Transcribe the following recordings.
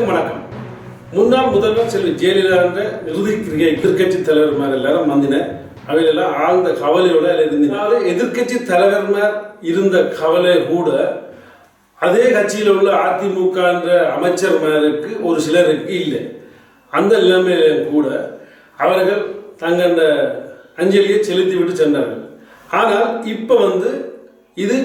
அனைவருக்கும் வணக்கம். முன்னாள் முதல்வர் செல்வி ஜெயலலிதா என்ற இறுதி எதிர்கட்சி தலைவர்மார் எல்லாரும் வந்தினர். அவையெல்லாம் ஆழ்ந்த கவலையோட இருந்தனால எதிர்கட்சி தலைவர்மார் இருந்த கவலை கூட அதே கட்சியில் உள்ள அதிமுக என்ற அமைச்சர்மாருக்கு ஒரு சிலருக்கு இல்லை. அந்த நிலைமையில கூட அவர்கள் தங்கள் அஞ்சலியை செலுத்தி விட்டு சென்றார்கள். ஆனால் இப்ப இது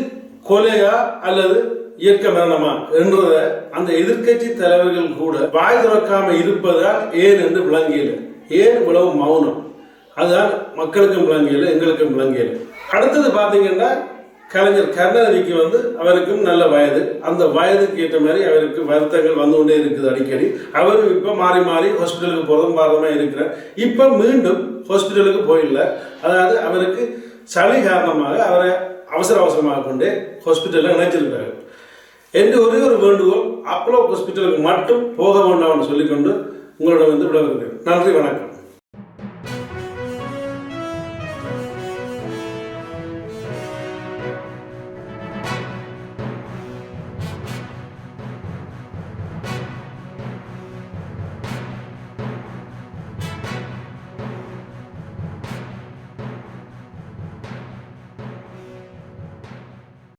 கொலையா அல்லது இயற்கை மரணமா என்றத அந்த எதிர்கட்சி தலைவர்கள் கூட வாய் திறக்காம இருப்பதால் ஏன் என்று விளங்கியல. ஏன் இவ்வளவு மௌனம்? அதுதான் மக்களுக்கும் விளங்கியல, எங்களுக்கும் விளங்கியல. அடுத்தது பாத்தீங்கன்னா கலைஞர் கருணாநிதிக்கு அவருக்கும் நல்ல வயது. அந்த வயதுக்கு ஏற்ற மாதிரி அவருக்கு வருத்தங்கள் வந்து கொண்டே இருக்குது அடிக்கடி. அவரும் இப்ப மாறி மாறி ஹாஸ்பிட்டலுக்கு போறதும் பாரதமா இருக்கிறார். இப்ப மீண்டும் ஹாஸ்பிட்டலுக்கு போயிடல. அதாவது அவருக்கு சளி காரணமாக அவரை அவசரமாக கொண்டு ஹாஸ்பிட்டலில் இணைச்சிருக்கிறார்கள் என்று ஒரே ஒரு வேண்டுகோள், அப்போலோ ஹாஸ்பிட்டலுக்கு மட்டும் போக வேண்டாம்னு சொல்லிக்கொண்டு உங்களிடம் விட வருகிறேன். நன்றி, வணக்கம்.